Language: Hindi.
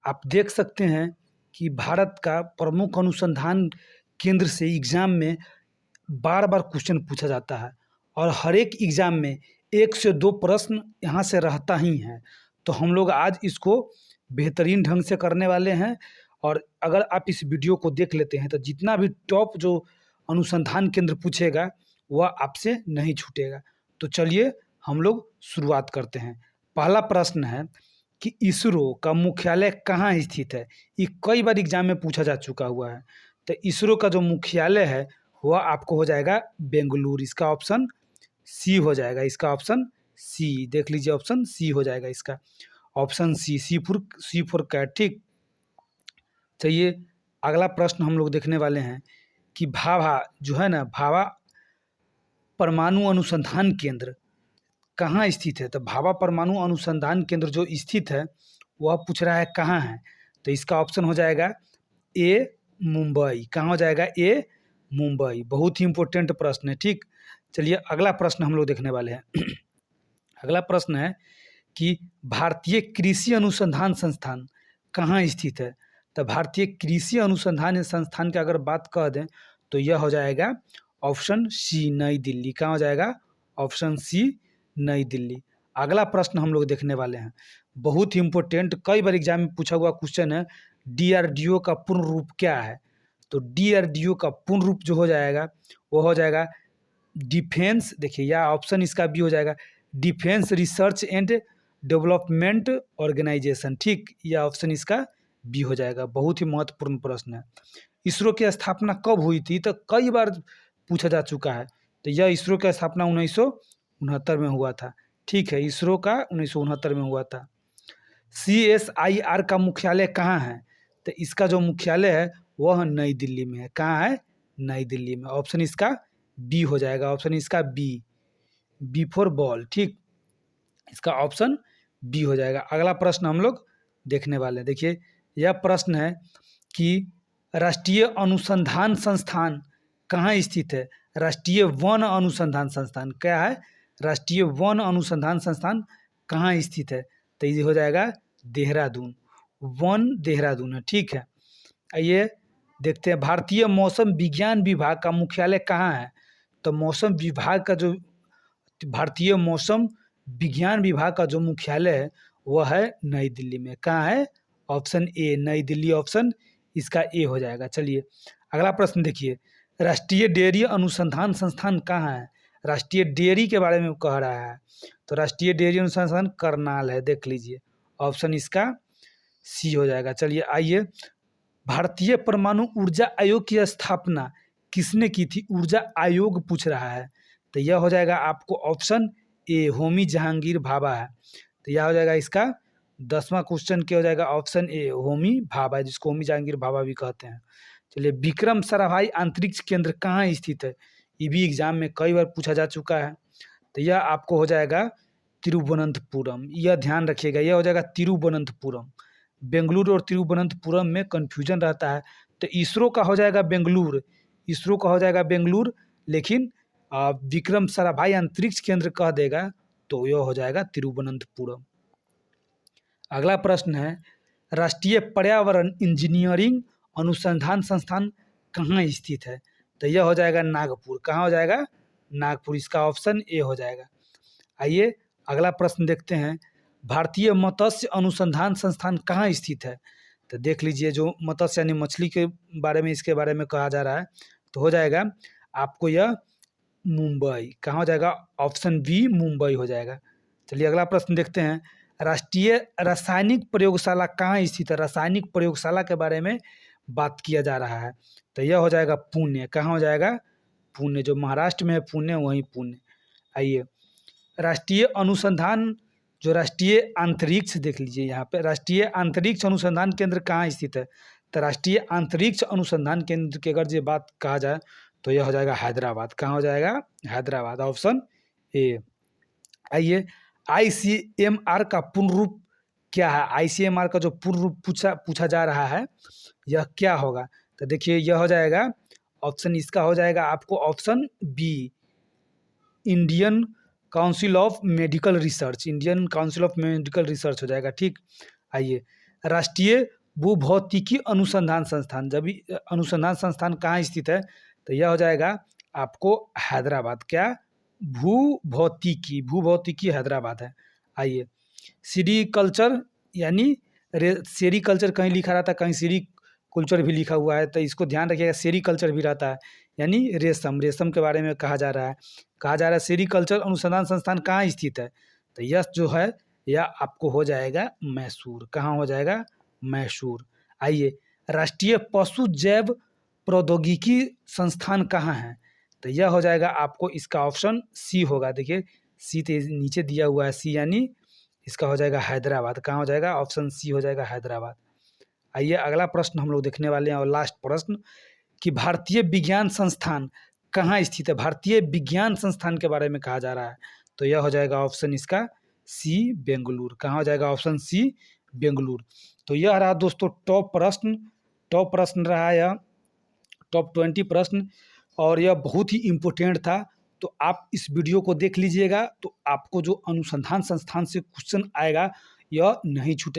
आप देख सकते हैं कि भारत का प्रमुख अनुसंधान केंद्र से एग्ज़ाम में बार-बार क्वेश्चन पूछा जाता है और हर एक एग्ज़ाम में 1 से 2 प्रश्न यहाँ से रहता ही है। तो हम लोग आज इसको बेहतरीन ढंग से करने वाले हैं और अगर आप इस वीडियो को देख लेते हैं तो जितना भी टॉप जो अनुसंधान केंद्र पूछेगा वह आपसे नहीं छूटेगा। तो चलिए हम लोग शुरुआत करते हैं। पहला प्रश्न है कि इसरो का मुख्यालय कहाँ स्थित है? ये कई बार एग्ज़ाम में पूछा जा चुका हुआ है। तो इसरो का जो मुख्यालय है वह आपको हो जाएगा बेंगलुरु। इसका ऑप्शन सी हो जाएगा। इसका ऑप्शन सी देख लीजिए, ऑप्शन सी हो जाएगा इसका। Option C, C for cat. ठीक, चलिए अगला प्रश्न हम लोग देखने वाले हैं कि भाभा जो है ना, भाभा परमाणु अनुसंधान केंद्र कहाँ स्थित है? तो भाभा परमाणु अनुसंधान केंद्र जो स्थित है वह पूछ रहा है कहाँ है? तो इसका ऑप्शन हो जाएगा ए मुंबई। कहाँ हो जाएगा? ए मुंबई। बहुत ही इंपॉर्टेंट प्रश्न है। ठीक, चलिए अगला प्रश्न हम लोग देखने वाले हैं। अगला प्रश्न है कि भारतीय कृषि अनुसंधान संस्थान कहाँ स्थित है? तो भारतीय कृषि अनुसंधान संस्थान की अगर बात कर दें तो यह हो जाएगा ऑप्शन सी, नई दिल्ली। कहाँ हो जाएगा? ऑप्शन सी, नई दिल्ली। अगला प्रश्न हम लोग देखने वाले हैं, बहुत ही इंपॉर्टेंट, कई बार एग्जाम में पूछा हुआ क्वेश्चन है। डीआरडीओ का पूर्ण रूप क्या है? तो डीआरडीओ का पूर्ण रूप जो हो जाएगा वो हो जाएगा डिफेंस, देखिए यह ऑप्शन इसका बी हो जाएगा, defence research and development organisation. ठीक, यह ऑप्शन इसका बी हो जाएगा। बहुत ही महत्वपूर्ण प्रश्न है। इसरो की स्थापना कब हुई थी? तो कई बार पूछा जा चुका है। तो यह इसरो की स्थापना 1969 में हुआ था। ठीक है, इसरो का 1969 में हुआ था। CSIR का मुख्यालय कहाँ है? तो इसका जो मुख्यालय है वह नई दिल्ली में है। कहाँ है? नई दिल्ली में। ऑप्शन इसका बी हो जाएगा। ऑप्शन इसका बी फॉर बॉल। ठीक, इसका ऑप्शन बी हो जाएगा। अगला प्रश्न हम लोग देखने वाले हैं। देखिए यह प्रश्न है कि राष्ट्रीय अनुसंधान संस्थान कहाँ स्थित है? राष्ट्रीय वन अनुसंधान संस्थान क्या है? राष्ट्रीय वन अनुसंधान संस्थान कहाँ स्थित है? तो ये हो जाएगा देहरादून। वन देहरादून है। ठीक है, आइए देखते हैं भारतीय मौसम विज्ञान विभाग का मुख्यालय कहाँ है? तो मौसम विभाग का जो भारतीय मौसम विज्ञान विभाग का जो मुख्यालय है वह है नई दिल्ली में। कहाँ है? ऑप्शन ए, नई दिल्ली। ऑप्शन इसका ए हो जाएगा। चलिए अगला प्रश्न देखिए, राष्ट्रीय डेयरी अनुसंधान संस्थान कहाँ है? राष्ट्रीय डेयरी के बारे में कह रहा है। तो राष्ट्रीय डेयरी अनुसंधान करनाल है। देख लीजिए, ऑप्शन इसका सी हो जाएगा। चलिए आइए, भारतीय परमाणु ऊर्जा आयोग की स्थापना किसने की थी? ऊर्जा आयोग पूछ रहा है। तो यह हो जाएगा आपको ऑप्शन ए, होमी जहांगीर भाभा है। तो यह हो जाएगा इसका 10वां क्वेश्चन क्या हो जाएगा? ऑप्शन ए, होमी भाभा, जिसको होमी जहांगीर भाभा भी कहते हैं। चलिए, विक्रम साराभाई अंतरिक्ष केंद्र कहाँ स्थित है? ये भी एग्जाम में कई बार पूछा जा चुका है। तो यह आपको हो जाएगा तिरुवनंतपुरम। यह ध्यान रखिएगा, यह हो जाएगा तिरुवनंतपुरम। बेंगलुरु और तिरुवनंतपुरम में कंफ्यूजन रहता है। तो इसरो का हो जाएगा बेंगलुरु, इसरो का हो जाएगा बेंगलुरु, लेकिन विक्रम साराभाई अंतरिक्ष केंद्र कह देगा तो यह हो जाएगा तिरुवनंतपुरम। अगला प्रश्न है, राष्ट्रीय पर्यावरण इंजीनियरिंग अनुसंधान संस्थान कहाँ स्थित है? तो यह हो जाएगा नागपुर। कहाँ हो जाएगा? नागपुर। इसका ऑप्शन ए हो जाएगा। आइए अगला प्रश्न देखते हैं, भारतीय मत्स्य अनुसंधान संस्थान कहाँ स्थित है? तो देख लीजिए, जो मत्स्य यानी मछली के बारे में, इसके बारे में कहा जा रहा है, तो हो जाएगा आपको यह मुंबई। कहाँ हो जाएगा? ऑप्शन बी, मुंबई हो जाएगा। चलिए अगला प्रश्न देखते हैं, राष्ट्रीय रासायनिक प्रयोगशाला कहाँ स्थित है? रासायनिक प्रयोगशाला के बारे में बात किया जा रहा है। तो यह हो जाएगा पुणे। कहाँ हो जाएगा? पुणे, जो महाराष्ट्र में है पुणे, वहीं पुणे। आइए, राष्ट्रीय अनुसंधान, जो राष्ट्रीय अंतरिक्ष, देख लीजिए यहाँ पे राष्ट्रीय अंतरिक्ष अनुसंधान केंद्र कहाँ स्थित है? तो राष्ट्रीय अंतरिक्ष अनुसंधान केंद्र की अगर ये बात कहा जाए तो यह हो जाएगा हैदराबाद। कहाँ हो जाएगा? हैदराबाद। Option A. आइए, ICMR का पूर्ण रूप क्या है? ICMR का जो पूर्ण रूप पूछा जा रहा है यह क्या होगा? तो देखिए यह हो जाएगा, ऑप्शन इसका हो जाएगा आपको option B, Indian council of medical research. Indian council of medical research हो जाएगा। ठीक, आइए, राष्ट्रीय भूभौतिकी अनुसंधान संस्थान, जब अनुसंधान संस्थान कहाँ स्थित है, तो यह हो जाएगा आपको हैदराबाद। क्या? भूभौतिकी हैदराबाद है। आइए, सीरीकल्चर यानी सेरीकल्चर कहीं लिखा रहता है, कहीं सेरीकल्चर भी लिखा हुआ है, तो इसको ध्यान रखिएगा। सेरीकल्चर भी रहता है यानी रेशम के बारे में कहा जा रहा है। सेरीकल्चर अनुसंधान संस्थान कहाँ स्थित है, तो यह जो है यह आपको हो जाएगा मैसूर। कहाँ हो जाएगा? मैसूर। आइए, राष्ट्रीय पशु जैव प्रौद्योगिकी संस्थान कहाँ है, तो यह हो जाएगा आपको, इसका ऑप्शन सी होगा। देखिए सी तो नीचे दिया हुआ है, सी यानी इसका हो जाएगा हैदराबाद। कहाँ हो जाएगा? ऑप्शन सी हो जाएगा हैदराबाद। आइए, अगला प्रश्न हम लोग देखने वाले हैं और लास्ट प्रश्न कि भारतीय विज्ञान संस्थान कहाँ स्थित है। भारतीय विज्ञान संस्थान के बारे में कहा जा रहा है, तो यह हो जाएगा ऑप्शन इसका सी, बेंगलुरु। कहाँ हो जाएगा? Option C, Bengaluru. तो यह रहा दोस्तों टॉप प्रश्न रहा यह टॉप 20 प्रश्न, और यह बहुत ही इम्पोर्टेंट था। तो आप इस वीडियो को देख लीजिएगा, तो आपको जो अनुसंधान संस्थान से क्वेश्चन आएगा यह नहीं छूटेगा।